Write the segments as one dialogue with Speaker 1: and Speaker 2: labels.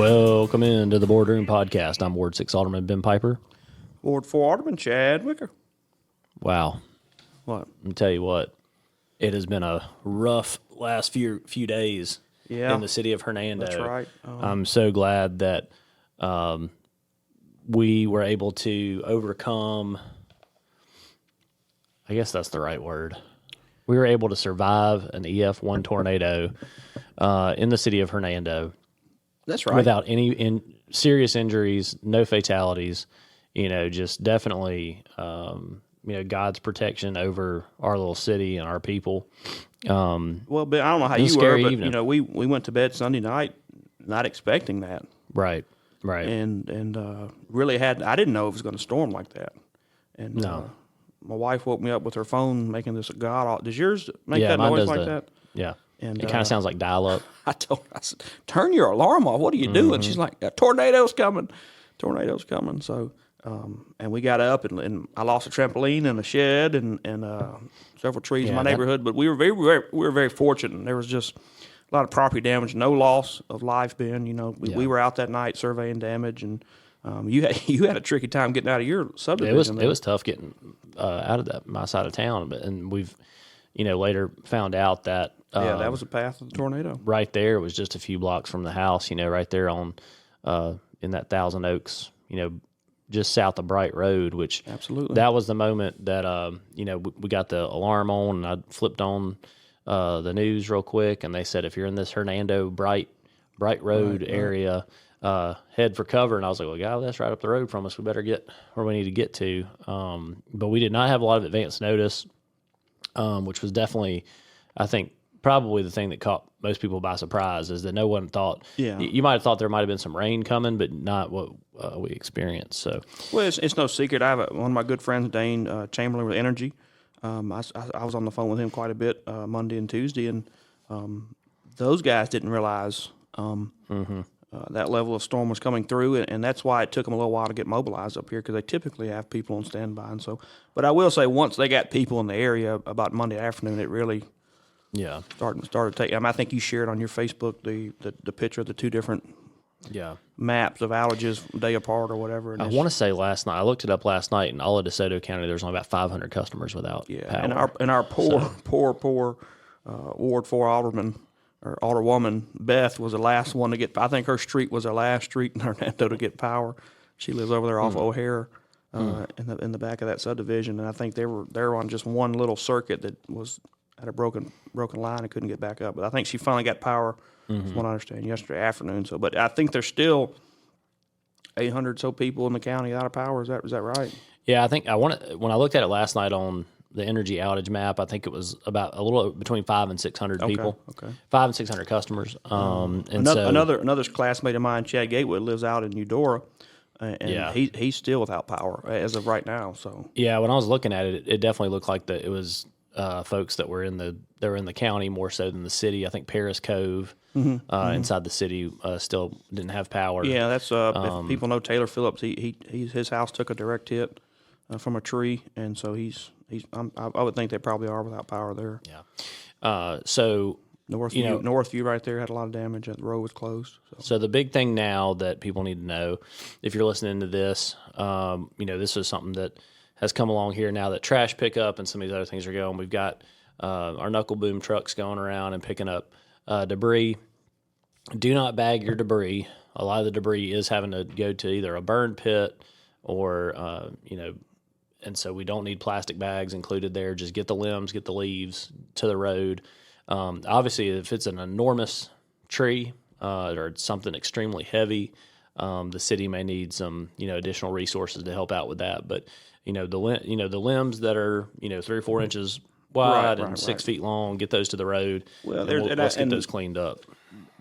Speaker 1: Welcome into the Boardroom Podcast. I'm Ward 6 Alderman Ben Piper.
Speaker 2: Ward 4 Alderman Chad Wicker.
Speaker 1: Wow.
Speaker 2: What?
Speaker 1: Let me tell you what. It has been a rough last few days in the city of Hernando.
Speaker 2: That's right.
Speaker 1: I'm so glad that we were able to overcome, I guess that's the right word. We were able to survive an EF1 tornado in the city of Hernando.
Speaker 2: That's right.
Speaker 1: Without any serious injuries, no fatalities, just definitely, God's protection over our little city and our people.
Speaker 2: Well, Ben, I don't know how you were, but, we went to bed Sunday night not expecting that.
Speaker 1: Right.
Speaker 2: And really I didn't know it was going to storm like that. And
Speaker 1: no.
Speaker 2: My wife woke me up with her phone making this does yours make that
Speaker 1: mine
Speaker 2: noise
Speaker 1: does
Speaker 2: like that?
Speaker 1: Yeah.
Speaker 2: And
Speaker 1: it kind of sounds like dial-up.
Speaker 2: I said, turn your alarm off. What are you doing? She's like, a tornado's coming. So, and we got up and I lost a trampoline and a shed and several trees in my neighborhood. But we were very fortunate. There was just a lot of property damage, no loss of life. Ben, we were out that night surveying damage, and you had a tricky time getting out of your subdivision.
Speaker 1: It was tough getting out of my side of town, and we've later found out that.
Speaker 2: That was the path of the tornado.
Speaker 1: Right there, it was just a few blocks from the house, right there on in that Thousand Oaks, just south of Bright Road, which
Speaker 2: absolutely
Speaker 1: that was the moment that, we got the alarm on, and I flipped on the news real quick, and they said, if you're in this Hernando Bright Road area, head for cover. And I was like, well, God, that's right up the road from us. We better get where we need to get to. But we did not have a lot of advance notice, which was definitely, I think, probably the thing that caught most people by surprise is that no one thought.
Speaker 2: Yeah.
Speaker 1: You might have thought there might have been some rain coming, but not what we experienced. So,
Speaker 2: well, it's no secret. I have one of my good friends, Dane Chamberlain with Energy. I was on the phone with him quite a bit Monday and Tuesday, and those guys didn't realize that level of storm was coming through, and that's why it took them a little while to get mobilized up here, because they typically have people on standby. And so, but I will say, once they got people in the area about Monday afternoon, it really.
Speaker 1: Yeah,
Speaker 2: started taking. I think you shared on your Facebook the picture of the two different maps of outages day apart or whatever.
Speaker 1: I want to say last night. I looked it up last night. In all of DeSoto County, there's only about 500 customers without power.
Speaker 2: And our poor Ward 4 Alderman or Alderwoman Beth was the last one to get. I think her street was the last street in Hernando to get power. She lives over there off O'Hare in the back of that subdivision, and I think they were on just one little circuit that was. Had a broken line and couldn't get back up. But I think she finally got power, from what I understand, yesterday afternoon. So, but I think there's still 800 so people in the county out of power. Is that right?
Speaker 1: Yeah, I think when I looked at it last night on the energy outage map, I think it was about a little between 500 and 600 people.
Speaker 2: Okay.
Speaker 1: 500 and 600 customers.
Speaker 2: Another classmate of mine, Chad Gatewood, lives out in Eudora. And he's still without power as of right now. So
Speaker 1: yeah, when I was looking at it, it definitely looked like it was folks that were in the county more so than the city. I think Paris Cove inside the city still didn't have power.
Speaker 2: Yeah, that's if people know Taylor Phillips, his house took a direct hit from a tree, and so I would think they probably are without power there.
Speaker 1: Yeah. So
Speaker 2: Northview right there had a lot of damage. The road was closed.
Speaker 1: So the big thing now that people need to know, if you're listening to this, this is something that has come along here now that trash pickup and some of these other things are going. We've got our knuckle boom trucks going around and picking up debris. Do not bag your debris. A lot of the debris is having to go to either a burn pit or, and so we don't need plastic bags included there. Just get the limbs, get the leaves to the road. Obviously, if it's an enormous tree or something extremely heavy, the city may need some, additional resources to help out with that. But the limbs that are 3 or 4 inches wide and 6 feet long, get those to the road.
Speaker 2: Well,
Speaker 1: let's get those cleaned up.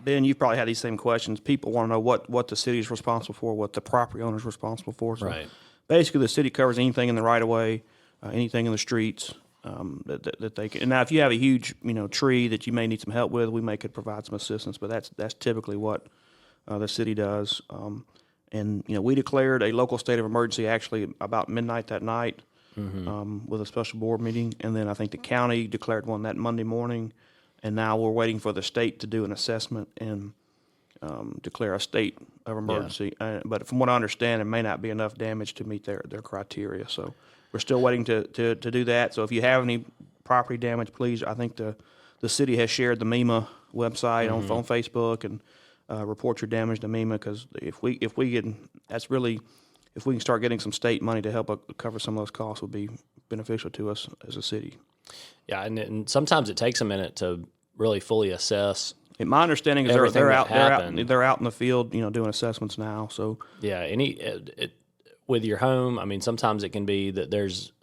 Speaker 2: Ben, you've probably had these same questions. People want to know what the city is responsible for, what the property owner is responsible for. So basically, the city covers anything in the right of way, anything in the streets that they can. And now, if you have a huge tree that you may need some help with, we could provide some assistance. But that's typically what the city does. And we declared a local state of emergency actually about midnight that night with a special board meeting, and then I think the county declared one that Monday morning, and now we're waiting for the state to do an assessment and declare a state of emergency. But from what I understand, it may not be enough damage to meet their criteria. So we're still waiting to do that. So if you have any property damage, please, I think the city has shared the MEMA website on Facebook, and report your damage to MEMA, because if we can start getting some state money to help cover some of those costs, would be beneficial to us as a city.
Speaker 1: Yeah, and sometimes it takes a minute to really fully assess.
Speaker 2: And my understanding is they're out in the field, doing assessments now. So
Speaker 1: yeah, with your home, I mean, sometimes it can be that there's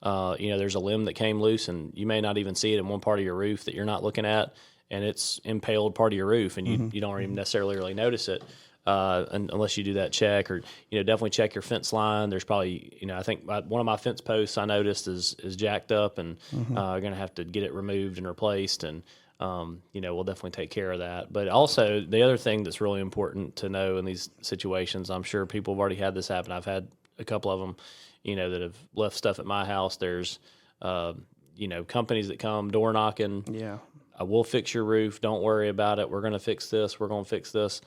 Speaker 1: a limb that came loose, and you may not even see it in one part of your roof that you're not looking at, and it's impaled part of your roof, and you don't even necessarily really notice it unless you do that check, or definitely check your fence line. There's probably I think one of my fence posts I noticed is jacked up, and going to have to get it removed and replaced, and we'll definitely take care of that. But also the other thing that's really important to know in these situations, I'm sure people have already had this happen. I've had a couple of them, that have left stuff at my house. There's, companies that come door knocking.
Speaker 2: Yeah.
Speaker 1: I will fix your roof. Don't worry about it. We're going to fix this. We're going to fix this.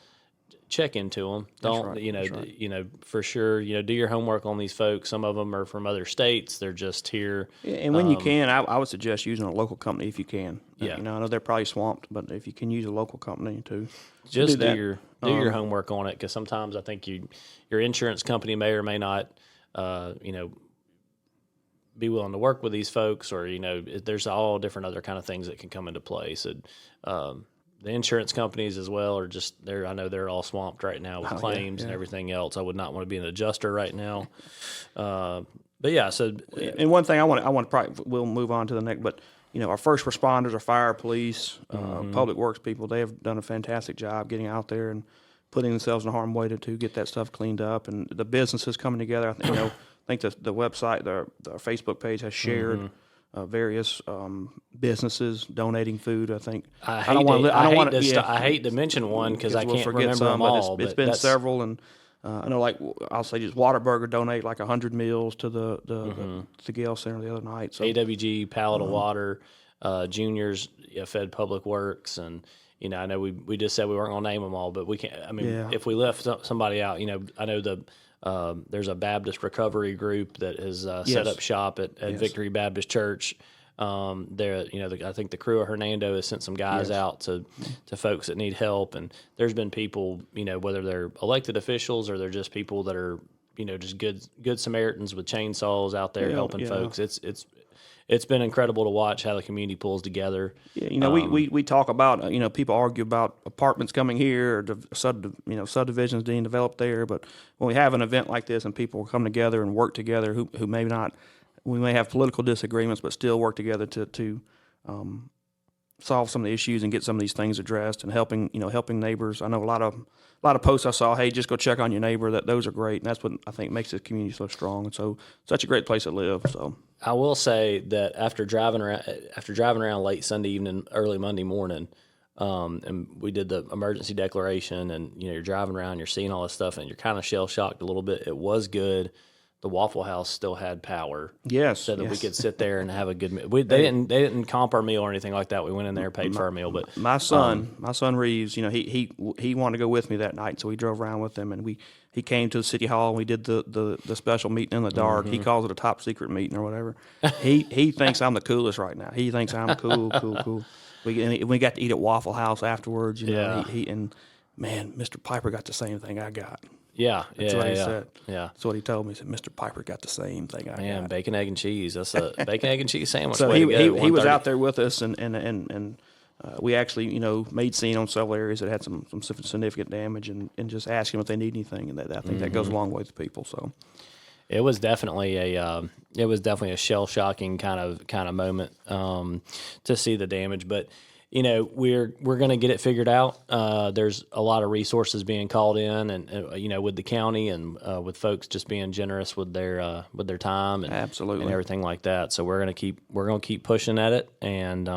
Speaker 1: Check into them. Don't,
Speaker 2: That's right.
Speaker 1: For sure, do your homework on these folks. Some of them are from other states. They're just here.
Speaker 2: And when you can, I would suggest using a local company if you can.
Speaker 1: Yeah.
Speaker 2: I know they're probably swamped, but if you can use a local company to
Speaker 1: just do your homework on it, because sometimes I think your insurance company may or may not, be willing to work with these folks, or there's all different other kind of things that can come into play. So the insurance companies as well are just there. I know they're all swamped right now with claims and everything else. I would not want to be an adjuster right now. But yeah, so
Speaker 2: and one thing I want to probably, we'll move on to the next, but our first responders, our fire, police, public works people, they have done a fantastic job getting out there and putting themselves in harm's way to get that stuff cleaned up, and the businesses coming together. I think I think the website, the Facebook page has shared various businesses donating food. I think
Speaker 1: I hate to mention one because I can't remember them all.
Speaker 2: It's been several, and I know, like, I'll say just Whataburger donate like 100 meals to the Gale Center the other night. So
Speaker 1: AWG, Pallet of Water, Juniors fed Public Works, and I know we just said we weren't going to name them all, but we can't. I mean, if we left somebody out, I know there's a Baptist recovery group that has set up shop at Victory Baptist Church. I think the crew of Hernando has sent some guys out to folks that need help, and there's been people, whether they're elected officials or they're just people that are, just good Samaritans with chainsaws out there helping folks. It's been incredible to watch how the community pulls together.
Speaker 2: Yeah, we talk about, people argue about apartments coming here, or subdivisions being developed there. But when we have an event like this and people come together and work together, who we may have political disagreements, but still work together to solve some of the issues and get some of these things addressed, and helping neighbors. I know a lot of posts I saw, hey, just go check on your neighbor. Those are great, and that's what I think makes this community so strong, and so such a great place to live. So
Speaker 1: I will say that after driving around late Sunday evening, early Monday morning, and we did the emergency declaration, and you're driving around, you're seeing all this stuff, and you're kind of shell shocked a little bit. It was good. The Waffle House still had power, so that we could sit there and have a good meal. They didn't comp our meal or anything like that. We went in there and paid for our meal. But
Speaker 2: my son Reeves, he wanted to go with me that night, so we drove around with him, and he came to the city hall, and we did the special meeting in the dark. He calls it a top secret meeting or whatever. He thinks I'm the coolest right now. He thinks I'm cool. We got to eat at Waffle House afterwards. Man, Mr. Piper got the same thing I got.
Speaker 1: Yeah,
Speaker 2: that's what he said.
Speaker 1: Yeah,
Speaker 2: that's what he told me. He said, Mr. Piper got the same thing I got.
Speaker 1: Man, bacon, egg, and cheese. That's a bacon, egg, and cheese sandwich.
Speaker 2: So he was out there with us, and we actually, made scene on several areas that had some significant damage, and just asked him if they need anything, and I think that goes a long way to people. So
Speaker 1: it was definitely a shell shocking kind of moment to see the damage, but. We're going to get it figured out. There's a lot of resources being called in, and with the county and with folks just being generous with their time and
Speaker 2: absolutely
Speaker 1: and everything like that. So we're going to keep pushing at it. And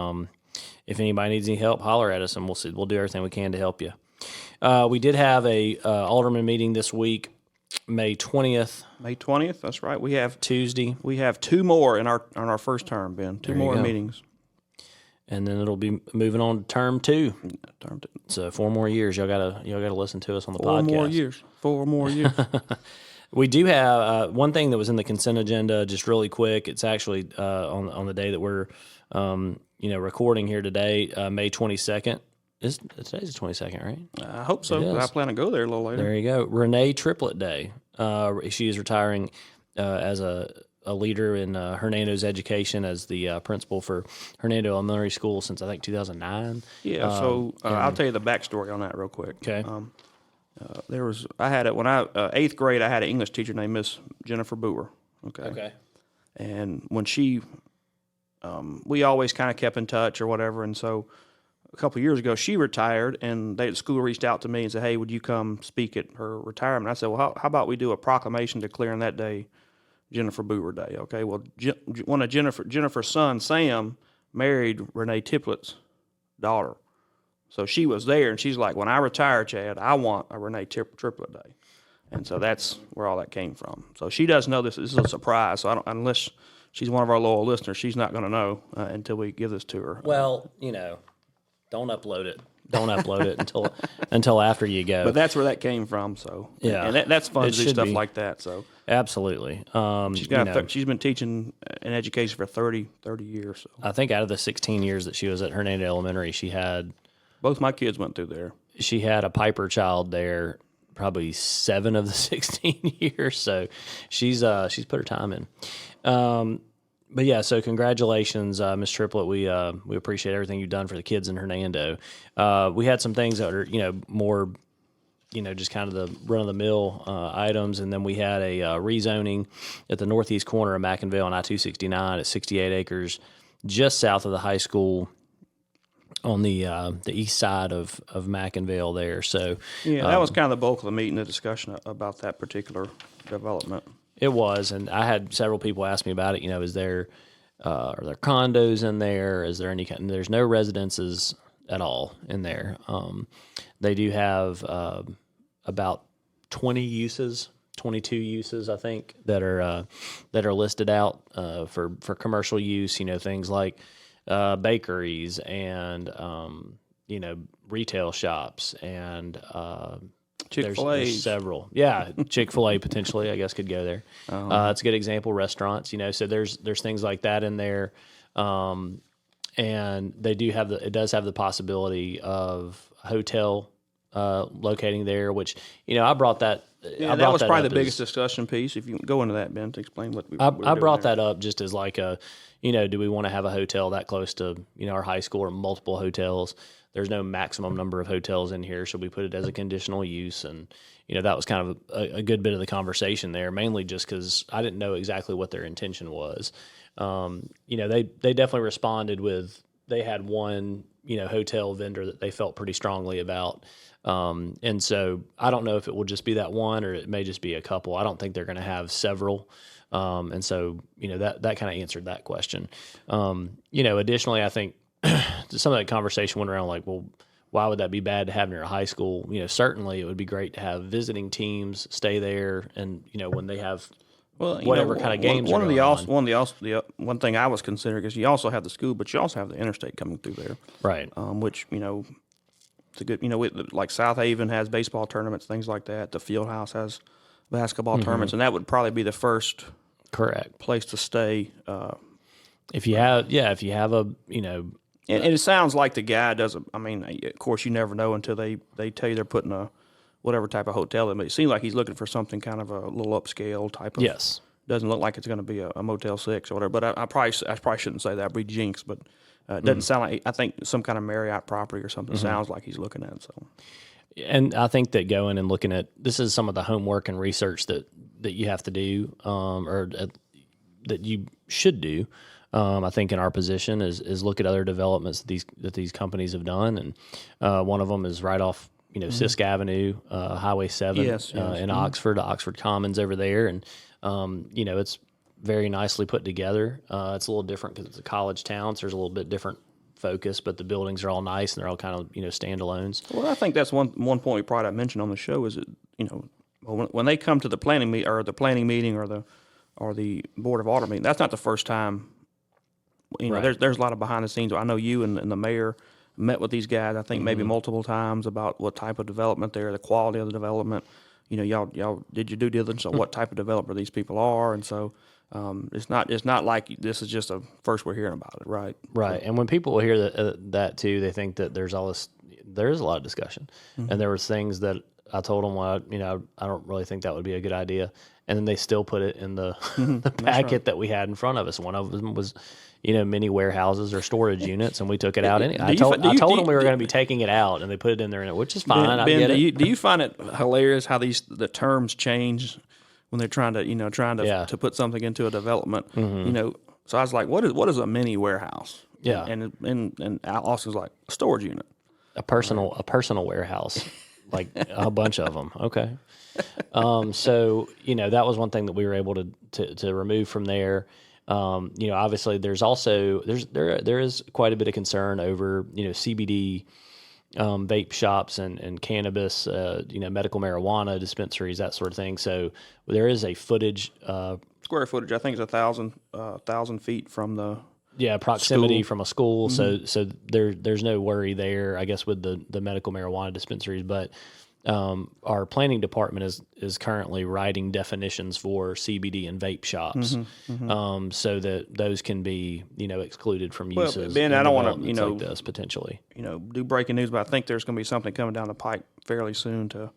Speaker 1: if anybody needs any help, holler at us, and we'll do everything we can to help you. We did have a alderman meeting this week, May 20th.
Speaker 2: May 20th. That's right. We have
Speaker 1: Tuesday.
Speaker 2: We have two more on our first term, Ben. Two more meetings.
Speaker 1: and then it'll be moving on to term 2.
Speaker 2: Term 2.
Speaker 1: So 4 more years. Y'all gotta listen to us on the
Speaker 2: 4
Speaker 1: podcast.
Speaker 2: more years. 4 more years.
Speaker 1: We do have one thing that was in the consent agenda, just really quick. It's actually on the day that we're recording here today, May 22nd. Today's the 22nd, right?
Speaker 2: I hope so. 'Cause I plan to go there a little later.
Speaker 1: There you go. Renee Triplet Day. She is retiring as a leader in Hernando's education as the principal for Hernando Elementary School since I think 2009.
Speaker 2: Yeah. I'll tell you the backstory on that real quick.
Speaker 1: Okay.
Speaker 2: I had it when I 8th grade. I had an English teacher named Miss Jennifer Boer.
Speaker 1: Okay.
Speaker 2: And when we always kind of kept in touch or whatever. And so a couple of years ago, she retired, and the school reached out to me and said, "Hey, would you come speak at her retirement?" I said, "Well, how about we do a proclamation declaring that day Jennifer Boer Day?" Okay. Well, one of Jennifer's son, Sam, married Renee Triplet's daughter. So she was there, and she's like, "When I retire, Chad, I want a Renee Triplet Day." And so that's where all that came from. So she does know this. This is a surprise. So unless she's one of our loyal listeners, she's not going to know until we give this to her.
Speaker 1: Well, don't upload it. Don't upload it until after you go.
Speaker 2: But that's where that came from. So
Speaker 1: yeah,
Speaker 2: and that's fun to do stuff like that. So
Speaker 1: absolutely.
Speaker 2: She's been teaching in education for 30 years. So.
Speaker 1: I think out of the 16 years that she was at Hernando Elementary, she had
Speaker 2: both my kids went through there.
Speaker 1: She had a Piper child there, probably 7 of the 16 years. So she's put her time in. But yeah, so congratulations, Ms. Triplet. We appreciate everything you've done for the kids in Hernando. We had some things that are more just kind of the run of the mill items, and then we had a rezoning at the northeast corner of McInville on I-269 at 68 acres, just south of the high school, on the east side of McInville there. So
Speaker 2: yeah, that was kind of the bulk of the meeting, the discussion about that particular development.
Speaker 1: It was, and I had several people ask me about it. Is there are there condos in there? Is there any? There's no residences at all in there. They do have about 20 uses, 22 uses, I think, that are listed out for commercial use. Things like bakeries and retail shops and
Speaker 2: Chick-fil-A.
Speaker 1: There's several. Yeah, Chick-fil-A potentially, I guess, could go there. It's a good example. Restaurants, so there's things like that in there, and they do have it does have the possibility of a hotel locating there, which I brought that.
Speaker 2: Yeah, that was probably the biggest discussion piece. If you can go into that, Ben, to explain what
Speaker 1: I brought that up just as like a, do we want to have a hotel that close to our high school or multiple hotels? There's no maximum number of hotels in here, so we put it as a conditional use, and that was kind of a good bit of the conversation there. Mainly just because I didn't know exactly what their intention was. They definitely responded with they had one hotel vendor that they felt pretty strongly about. And so I don't know if it will just be that one or it may just be a couple. I don't think they're going to have several. And so, that kind of answered that question. Additionally, I think some of that conversation went around like, well, why would that be bad to have near a high school? Certainly it would be great to have visiting teams stay there and, when they have whatever kind of games
Speaker 2: one thing I was considering is you also have the school, but you also have the interstate coming through there.
Speaker 1: Right.
Speaker 2: Which, it's a good, like South Haven has baseball tournaments, things like that. The field house has basketball tournaments, and that would probably be the first
Speaker 1: correct
Speaker 2: place to stay.
Speaker 1: If you have a,
Speaker 2: and it sounds like the guy doesn't, of course you never know until they tell you they're putting a, whatever type of hotel in, but it seems like he's looking for something kind of a little upscale type of.
Speaker 1: Yes.
Speaker 2: Doesn't look like it's going to be a Motel 6 or whatever, but I probably shouldn't say that. I'd be jinx, but it doesn't sound like, I think some kind of Marriott property or something sounds like he's looking at. So,
Speaker 1: and I think that going and looking at, this is some of the homework and research that you have to do, that you should do. I think in our position is look at other developments that these companies have done, and one of them is right off Sisk Avenue, Highway 7 in Oxford Commons over there, and it's very nicely put together. It's a little different because it's a college town, so there's a little bit different focus, but the buildings are all nice and they're all kind of standalones.
Speaker 2: Well, I think that's one point we probably mentioned on the show is that when they come to the planning meeting or the board of aldermen meeting, that's not the first time
Speaker 1: Right.
Speaker 2: there's a lot of behind the scenes. I know you and the mayor met with these guys, I think maybe multiple times about what type of development there, the quality of the development. Y'all did your due diligence on what type of developer these people are, and so it's not like this is just a first we're hearing about it, right?
Speaker 1: Right. And when people hear that too, they think that there's all this. There is a lot of discussion, and there was things that I told them, well, I don't really think that would be a good idea, and then they still put it in the the packet that we had in front of us. One of them was, mini warehouses or storage units, and we took it out. I told them we were going to be taking it out, and they put it in there, which is fine. I get it.
Speaker 2: Do you find it hilarious how the terms change when they're trying to to put something into a development? So I was like, what is a mini warehouse?
Speaker 1: Yeah.
Speaker 2: And Austin's like a storage unit.
Speaker 1: A personal warehouse, like a bunch of them. Okay. So, that was one thing that we were able to remove from there. Obviously there is quite a bit of concern over, CBD, vape shops and cannabis, medical marijuana dispensaries, that sort of thing. So there is a footage,
Speaker 2: Square footage, I think, is 1,000 feet from the
Speaker 1: proximity
Speaker 2: school.
Speaker 1: from a school. So there's no worry there, I guess, with the medical marijuana dispensaries. But our planning department is currently writing definitions for CBD and vape shops, so that those can be excluded from uses.
Speaker 2: Ben, I don't want to
Speaker 1: like this potentially
Speaker 2: do breaking news, but I think there's going to be something coming down the pike fairly soon to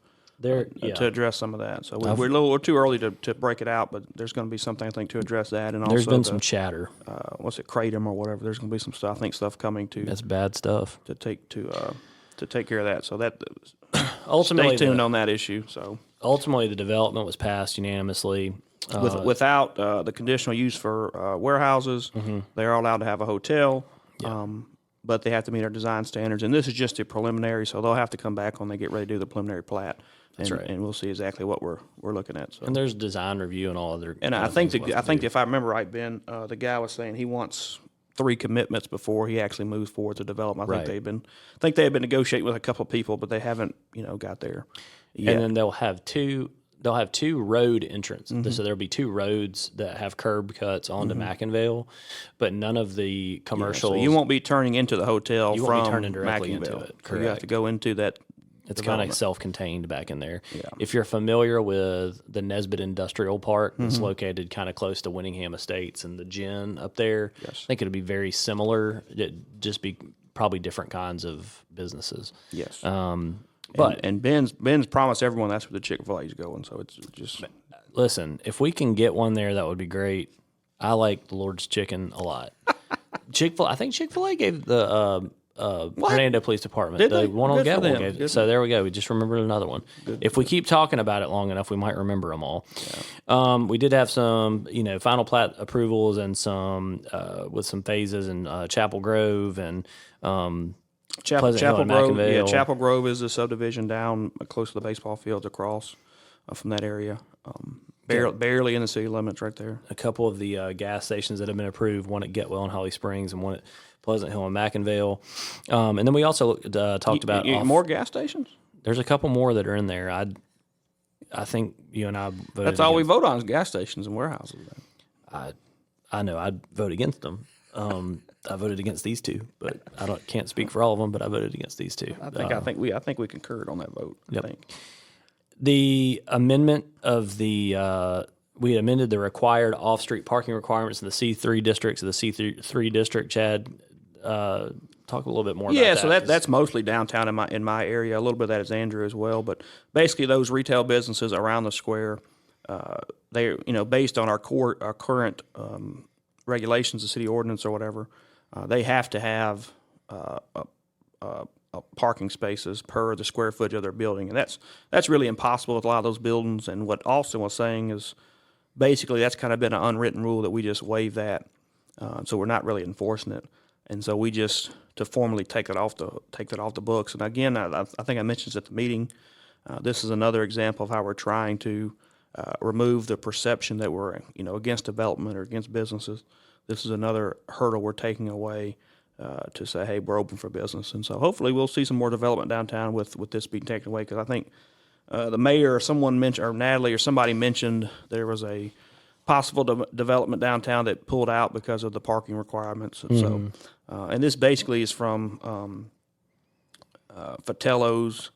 Speaker 2: address some of that. So we're a little too early to break it out, but there's going to be something, I think, to address that. And also
Speaker 1: there's been some chatter.
Speaker 2: What's it, Kratom or whatever? There's going to be some stuff. I think stuff coming to.
Speaker 1: That's bad stuff.
Speaker 2: To take care of that. So that
Speaker 1: ultimately
Speaker 2: stay tuned on that issue. So
Speaker 1: ultimately, the development was passed unanimously.
Speaker 2: Without the conditional use for warehouses, they are allowed to have a hotel.
Speaker 1: Yeah.
Speaker 2: But they have to meet our design standards, and this is just a preliminary, so they'll have to come back when they get ready to do the preliminary plat.
Speaker 1: That's right,
Speaker 2: and we'll see exactly what we're looking at. So.
Speaker 1: And there's design review and all other.
Speaker 2: And I think if I remember right, Ben, the guy was saying he wants 3 commitments before he actually moves forward to development. I think they had been negotiating with a couple of people, but they haven't got there yet.
Speaker 1: And then they'll have two road entrances. So there'll be 2 roads that have curb cuts onto McInville, but none of the commercials.
Speaker 2: So you won't be turning into the hotel
Speaker 1: you
Speaker 2: from
Speaker 1: won't be turning directly
Speaker 2: McInville.
Speaker 1: into it.
Speaker 2: So you have to go into that.
Speaker 1: It's kind of self-contained back in there.
Speaker 2: Yeah.
Speaker 1: If you're familiar with the Nesbitt Industrial Park, it's located kind of close to Winningham Estates and the Gin up there.
Speaker 2: Yes.
Speaker 1: I think it'd be very similar. It'd just be probably different kinds of businesses.
Speaker 2: Yes.
Speaker 1: But
Speaker 2: Ben's promised everyone that's where the Chick-fil-A is going. So it's just
Speaker 1: listen. If we can get one there, that would be great. I like the Lord's Chicken a lot. I think Chick-fil-A gave the Hernando Police Department the one on Gavel gave. So there we go. We just remembered another one. If we keep talking about it long enough, we might remember them all. Yeah. We did have some, final plat approvals and some with some phases in Chapel Grove and.
Speaker 2: Chapel Grove, Chapel Grove is a subdivision down close to the baseball fields across from that area. Barely in the city limits right there.
Speaker 1: A couple of the gas stations that have been approved, one at Getwell and Holly Springs and one at Pleasant Hill and McInville. And then we also talked about...
Speaker 2: more gas stations?
Speaker 1: There's a couple more that are in there. I think you and I voted
Speaker 2: That's all we vote on is gas stations and warehouses.
Speaker 1: I know. I'd vote against them. I voted against these 2, but can't speak for all of them. But I voted against these 2.
Speaker 2: I think we concurred on that vote.
Speaker 1: Yep.
Speaker 2: I think.
Speaker 1: The amendment of we amended the required off-street parking requirements in the C3 districts. The C3 district, Chad, talk a little bit more about that.
Speaker 2: Yeah, so that's mostly downtown in my area. A little bit of that is Andrew as well. But basically, those retail businesses around the square, they based on our current regulations, the city ordinance or whatever, they have to have parking spaces per the square footage of their building, and that's really impossible with a lot of those buildings. And what Austin was saying is basically that's kind of been an unwritten rule that we just waive that, so we're not really enforcing it, and so we just to formally take that off the books. And again, I think I mentioned this at the meeting. This is another example of how we're trying to remove the perception that we're against development or against businesses. This is another hurdle we're taking away. To say, hey, we're open for business. And so hopefully we'll see some more development downtown with this being taken away, because I think the mayor or someone mentioned, or Natalie or somebody mentioned there was a possible development downtown that pulled out because of the parking requirements. And so, and this basically is from Fatello's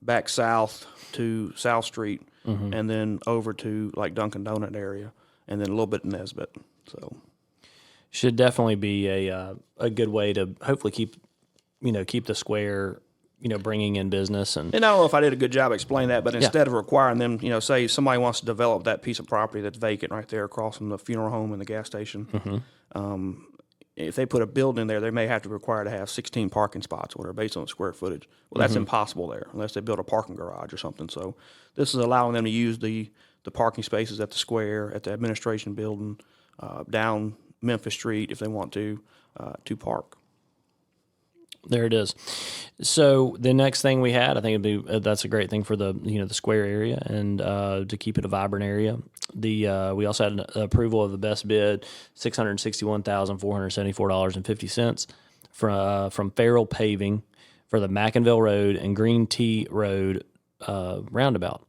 Speaker 2: back south to South Street, and then over to like Dunkin' Donut area, and then a little bit in Nesbitt. So,
Speaker 1: should definitely be a good way to hopefully keep the square, bringing in business. And
Speaker 2: I don't know if I did a good job explaining that, but instead of requiring them, say somebody wants to develop that piece of property that's vacant right there across from the funeral home and the gas station, if they put a building there, they may have to require to have 16 parking spots or whatever based on the square footage. Well, that's impossible there unless they build a parking garage or something. So this is allowing them to use the parking spaces at the square, at the administration building, down Memphis Street if they want to park.
Speaker 1: There it is. So the next thing we had, I think that's a great thing for the the square area and to keep it a vibrant area. We also had an approval of the best bid, $661,474.50 from Farrell Paving for the Mackinville Road and Green Tea Road roundabout.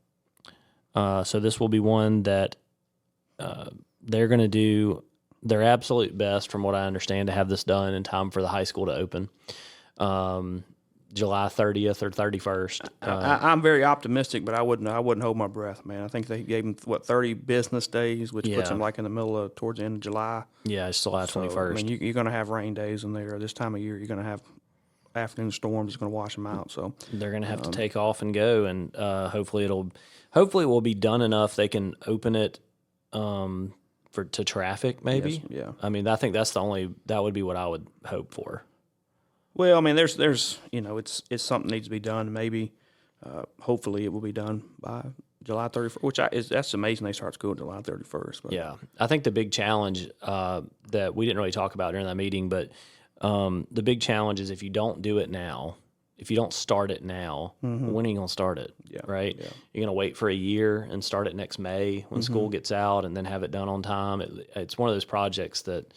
Speaker 1: So this will be one that they're going to do their absolute best, from what I understand, to have this done in time for the high school to open. July 30th or 31st.
Speaker 2: I'm very optimistic, but I wouldn't hold my breath, man. I think they gave them 30 business days, which puts them like in the middle of towards the end of July.
Speaker 1: Yeah, it's July 21st.
Speaker 2: I mean, you're going to have rain days in there. This time of year, you're going to have afternoon storms. It's going to wash them out. So
Speaker 1: they're going to have to take off and go, and hopefully it will be done enough they can open it to traffic. Maybe.
Speaker 2: Yes, yeah.
Speaker 1: I mean, I think that would be what I would hope for.
Speaker 2: Well, I mean, there's it's something needs to be done. Maybe, hopefully, it will be done by July 31st. That's amazing. They start school July 31st. But.
Speaker 1: Yeah, I think the big challenge that we didn't really talk about during that meeting, but the big challenge is if you don't do it now, if you don't start it now, when are you going to start it?
Speaker 2: Yeah,
Speaker 1: right?
Speaker 2: Yeah.
Speaker 1: You're going to wait for a year and start it next May when school gets out, and then have it done on time. It's one of those projects that.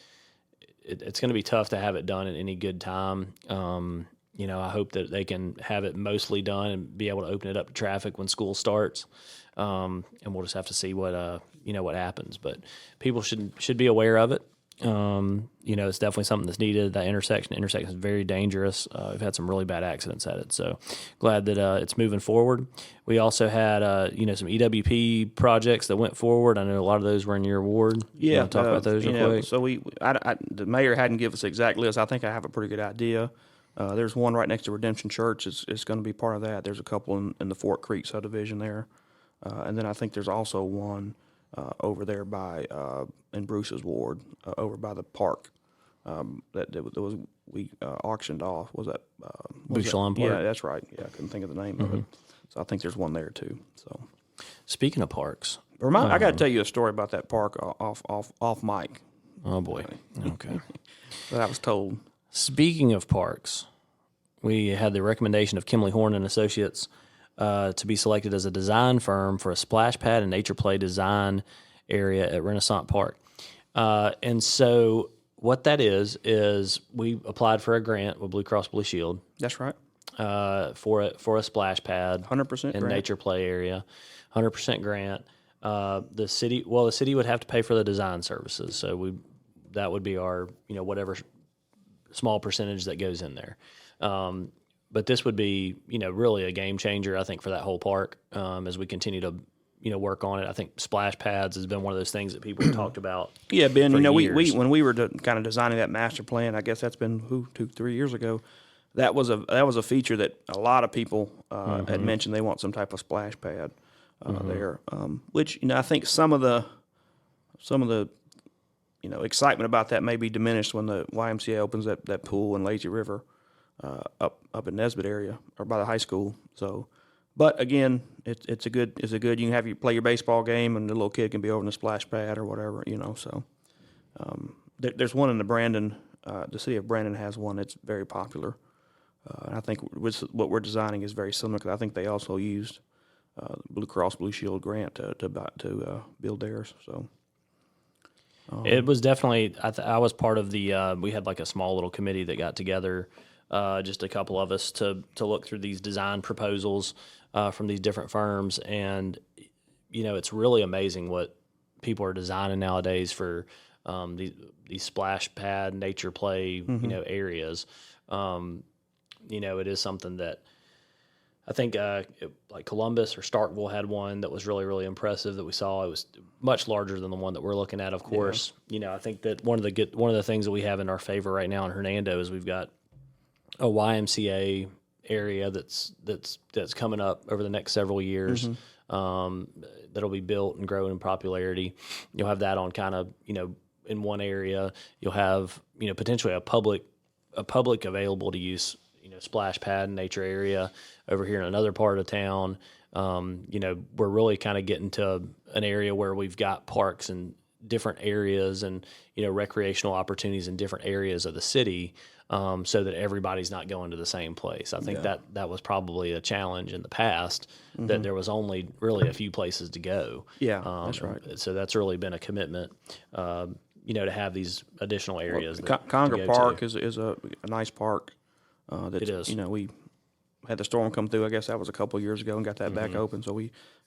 Speaker 1: It's going to be tough to have it done at any good time. I hope that they can have it mostly done and be able to open it up to traffic when school starts. And we'll just have to see what happens. But people should be aware of it. It's definitely something that's needed. That intersection is very dangerous. We've had some really bad accidents at it. So glad that it's moving forward. We also had some EWP projects that went forward. I know a lot of those were in your ward.
Speaker 2: Yeah,
Speaker 1: you want to talk about those real quick?
Speaker 2: So the mayor hadn't given us the exact list. I think I have a pretty good idea. There's one right next to Redemption Church. It's going to be part of that. There's a couple in the Fort Creek subdivision there, and then I think there's also one over there by in Bruce's ward, over by the park. That we auctioned off. Was that
Speaker 1: Bouchelon Park?
Speaker 2: Yeah, that's right. Yeah, I couldn't think of the name of it. So I think there's one there too. So
Speaker 1: speaking of parks,
Speaker 2: I got to tell you a story about that park off mic.
Speaker 1: Oh boy. Okay.
Speaker 2: That I was told.
Speaker 1: Speaking of parks, we had the recommendation of Kimley Horn and Associates to be selected as a design firm for a splash pad and nature play design area at Renaissance Park. And so what that is we applied for a grant with Blue Cross Blue Shield.
Speaker 2: That's right.
Speaker 1: For a splash pad,
Speaker 2: 100%
Speaker 1: in
Speaker 2: grant.
Speaker 1: Nature play area, 100% grant. The city would have to pay for the design services, so that would be our whatever small percentage that goes in there. But this would be really a game changer, I think, for that whole park as we continue to work on it. I think splash pads has been one of those things that people have talked about.
Speaker 2: Yeah, Ben.
Speaker 1: We
Speaker 2: When we were kind of designing that master plan, I guess that's been 2-3 years ago. That was a feature that a lot of people had mentioned they want some type of splash pad there, which I think some of the excitement about that may be diminished when the YMCA opens that pool in Lazy River up in Nesbitt area or by the high school. So, but again, it's a good you can have you play your baseball game and the little kid can be over in the splash pad or whatever. So there's one in the Brandon, the city of Brandon has one that's very popular. And I think what we're designing is very similar because I think they also used Blue Cross Blue Shield grant to build theirs. So
Speaker 1: it was definitely. I was part of the. We had like a small little committee that got together, just a couple of us to look through these design proposals from these different firms, and it's really amazing what people are designing nowadays for these splash pad nature play, areas. It is something that I think like Columbus or Starkville had one that was really, really impressive that we saw. It was much larger than the one that we're looking at, of course. I think that one of the things that we have in our favor right now in Hernando is we've got a YMCA area that's coming up over the next several years. That'll be built and grow in popularity. You'll have that on kind of, in one area. You'll have, potentially a public available to use, splash pad and nature area over here in another part of town. We're really kind of getting to an area where we've got parks in different areas and, recreational opportunities in different areas of the city, so that everybody's not going to the same place. I think that was probably a challenge in the past, that there was only really a few places to go.
Speaker 2: Yeah, that's right.
Speaker 1: So that's really been a commitment, to have these additional areas.
Speaker 2: Conger Park is a nice park.
Speaker 1: It is.
Speaker 2: We had the storm come through. I guess that was a couple of years ago, and got that back open. So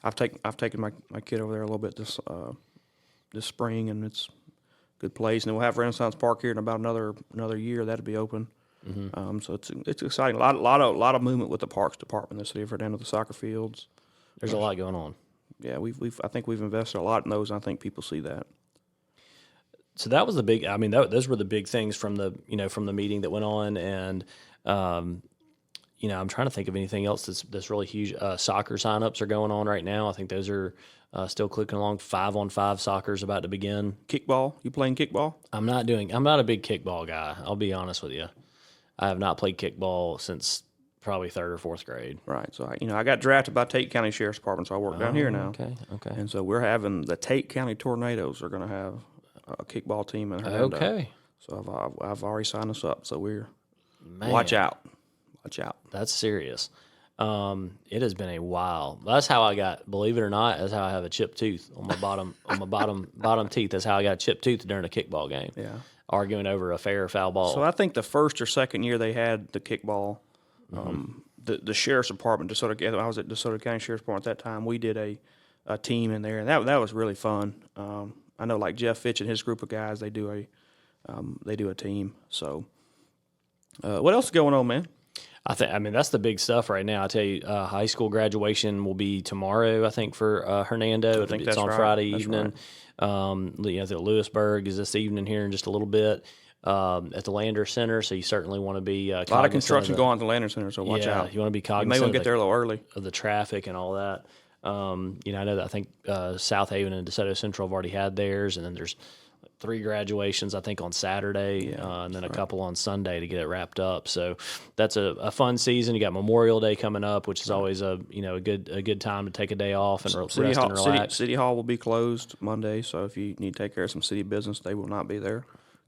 Speaker 2: I've taken my kid over there a little bit this spring, and it's a good place. And then we'll have Renaissance Park here in about another year. That'll be open. So it's exciting. A lot of movement with the Parks Department in the city of Hernando, the soccer fields.
Speaker 1: There's a lot going on.
Speaker 2: Yeah, I think we've invested a lot in those, and I think people see that.
Speaker 1: So that was the big. I mean, those were the big things from the meeting that went on, and I'm trying to think of anything else that's really huge. Soccer signups are going on right now. I think those are still clicking along. 5-on-5 soccer is about to begin.
Speaker 2: Kickball? You playing kickball?
Speaker 1: I'm not a big kickball guy. I'll be honest with you. I have not played kickball since probably 3rd or 4th grade.
Speaker 2: Right. So I got drafted by Tate County Sheriff's Department, so I work down here now.
Speaker 1: Okay.
Speaker 2: And so we're having the Tate County Tornadoes are going to have a kickball team in Hernando.
Speaker 1: Okay.
Speaker 2: So I've already signed us up. So
Speaker 1: Man,
Speaker 2: watch out.
Speaker 1: That's serious. It has been a while. That's how I got. Believe it or not, that's how I have a chipped tooth on my bottom teeth. That's how I got a chipped tooth during a kickball game.
Speaker 2: Yeah.
Speaker 1: Arguing over a fair or foul ball.
Speaker 2: So I think the first or second year they had the kickball, the sheriff's department, I was at DeSoto County Sheriff's Department at that time. We did a team in there, and that was really fun. I know, like Jeff Fitch and his group of guys, they do a team. So, what else is going on, man?
Speaker 1: I mean, that's the big stuff right now. I tell you, high school graduation will be tomorrow, I think, for Hernando. It's on Friday evening. Right. The Lewisburg is this evening here in just a little bit at the Lander Center, so you certainly want to be
Speaker 2: a lot of construction going on at the Lander Center, so watch out.
Speaker 1: You want to be cognizant.
Speaker 2: You may want to get there a little early.
Speaker 1: Of the traffic and all that. I know that I think South Haven and DeSoto Central have already had theirs, and then there's 3 graduations, I think, on Saturday, and then a couple on Sunday to get it wrapped up. So that's a fun season. You got Memorial Day coming up, which is always a good time to take a day off and rest and relax.
Speaker 2: City Hall will be closed Monday, so if you need to take care of some city business, they will not be there.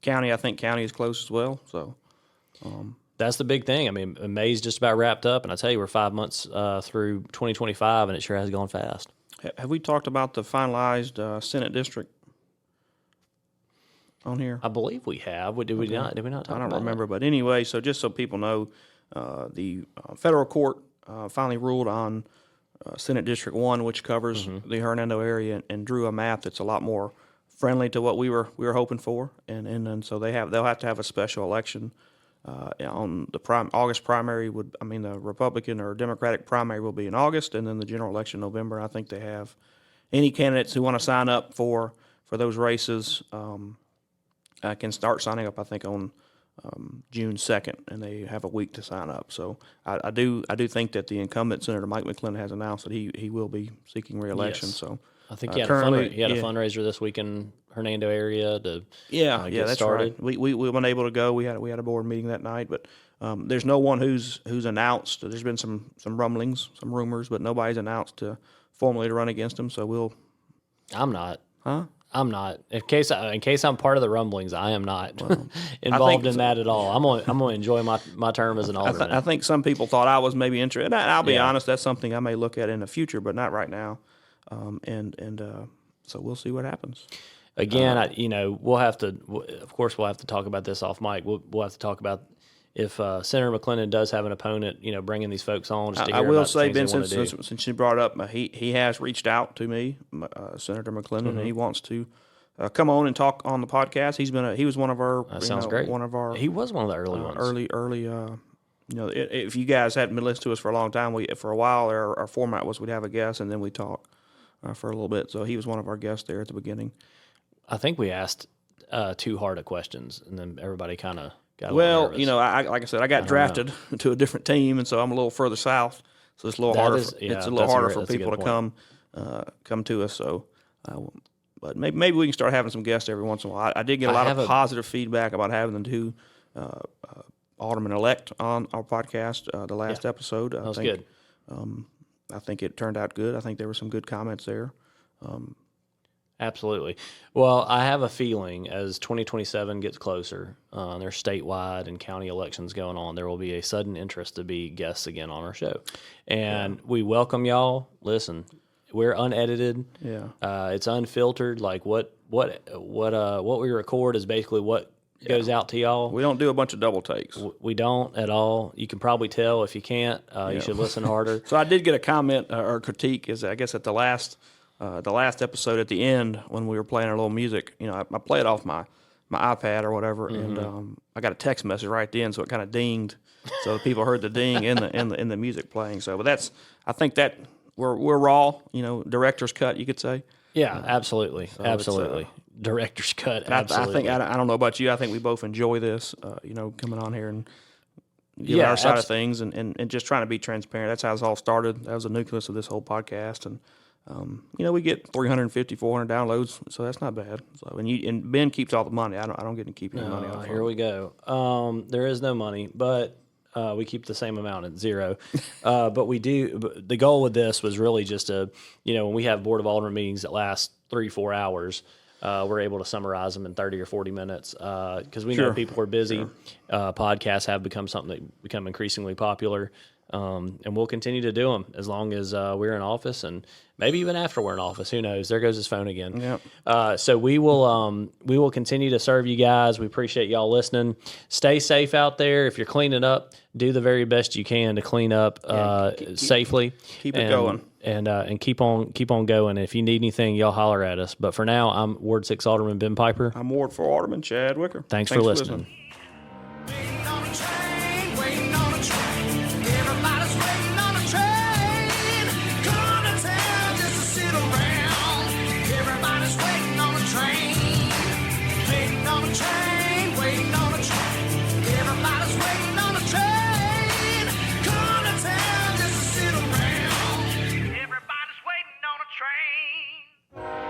Speaker 2: I think county is closed as well. So
Speaker 1: that's the big thing. I mean, May's just about wrapped up, and I tell you, we're 5 months through 2025, and it sure has gone fast.
Speaker 2: Have we talked about the finalized Senate district on here?
Speaker 1: I believe we have. Did we not? Did we not talk about it? I
Speaker 2: don't remember, but anyway, so just so people know, the federal court finally ruled on Senate District 1, which covers the Hernando area, and drew a map that's a lot more friendly to what we were hoping for, and so they'll have to have a special election on the August primary. The Republican or Democratic primary will be in August, and then the general election in November. I think they have any candidates who want to sign up for those races can start signing up, I think, on June 2nd, and they have a week to sign up. So I do think that the incumbent Senator Mike McClellan has announced that he will be seeking re-election. Yes. So
Speaker 1: I think he had a fundraiser this week in Hernando area to get
Speaker 2: that's
Speaker 1: started.
Speaker 2: Right. We weren't able to go. We had a board meeting that night, but there's no one who's announced. There's been some rumblings, some rumors, but nobody's announced to formally to run against him. So we'll.
Speaker 1: I'm not.
Speaker 2: Huh?
Speaker 1: I'm not. In case I'm part of the rumblings, I am not involved in that at all. I'm gonna enjoy my term as an alderman.
Speaker 2: I think some people thought I was maybe interested. I'll be honest, that's something I may look at in the future, but not right now. So we'll see what happens.
Speaker 1: Again, we'll have to. Of course, we'll have to talk about this off mic. We'll have to talk about if Senator McClendon does have an opponent, bringing these folks on. Just to
Speaker 2: I
Speaker 1: hear
Speaker 2: will
Speaker 1: about the
Speaker 2: say,
Speaker 1: things
Speaker 2: Ben,
Speaker 1: they wanna do.
Speaker 2: since you brought it up, he has reached out to me, Senator McClendon, and he wants to come on and talk on the podcast. He was one of our
Speaker 1: Sounds great.
Speaker 2: one of our
Speaker 1: He was one of the early ones.
Speaker 2: early. If you guys hadn't been listening to us for a long time, for a while our format was we'd have a guest and then we talk for a little bit. So he was one of our guests there at the beginning.
Speaker 1: I think we asked too hard of questions, and then everybody kind of got a
Speaker 2: Well,
Speaker 1: little nervous.
Speaker 2: I like I said, I got drafted to a different team, and so I'm a little further south. So it's a little harder. It's a little harder for people to come to us. So, but maybe we can start having some guests every once in a while. I did get a lot of positive feedback about having the two alderman-elect on our podcast. The last episode,
Speaker 1: that was good.
Speaker 2: I think it turned out good. I think there were some good comments there.
Speaker 1: Absolutely. Well, I have a feeling as 2027 gets closer, there's statewide and county elections going on, there will be a sudden interest to be guests again on our show. And we welcome y'all. Listen, we're unedited.
Speaker 2: Yeah.
Speaker 1: It's unfiltered. Like what we record is basically what goes out to y'all.
Speaker 2: We don't do a bunch of double takes.
Speaker 1: We don't at all. You can probably tell. If you can't, you should listen harder.
Speaker 2: So I did get a comment or critique, is I guess at the last episode at the end when we were playing our little music. I play it off my iPad or whatever, and I got a text message right then, so it kind of dinged. So the people heard the ding in the music playing. So, but I think that we're raw, director's cut, you could say.
Speaker 1: Yeah, absolutely, absolutely. Director's cut. Absolutely.
Speaker 2: I don't know about you. I think we both enjoy this. Coming on here and giving our side of things and just trying to be transparent. That's how it all started. That was the nucleus of this whole podcast. And we get 350, 400 downloads, so that's not bad. So and Ben keeps all the money. I don't get to keep any money off.
Speaker 1: Here we go. There is no money, but we keep the same amount at zero. But we do. But the goal with this was really just to, when we have Board of Alderman meetings that last 3-4 hours, we're able to summarize them in 30 or 40 minutes because we know people are busy. Podcasts have become something that become increasingly popular. And we'll continue to do them as long as we're in office, and maybe even after we're in office. Who knows? There goes his phone again.
Speaker 2: Yep.
Speaker 1: So we will continue to serve you guys. We appreciate y'all listening. Stay safe out there. If you're cleaning up, do the very best you can to clean up safely.
Speaker 2: Keep it going.
Speaker 1: And keep on going. If you need anything, y'all holler at us. But for now, I'm Ward 6 Alderman Ben Piper.
Speaker 2: I'm Ward 4 Alderman Chad Wicker.
Speaker 1: Thanks for listening.
Speaker 3: Everybody's waiting on a train.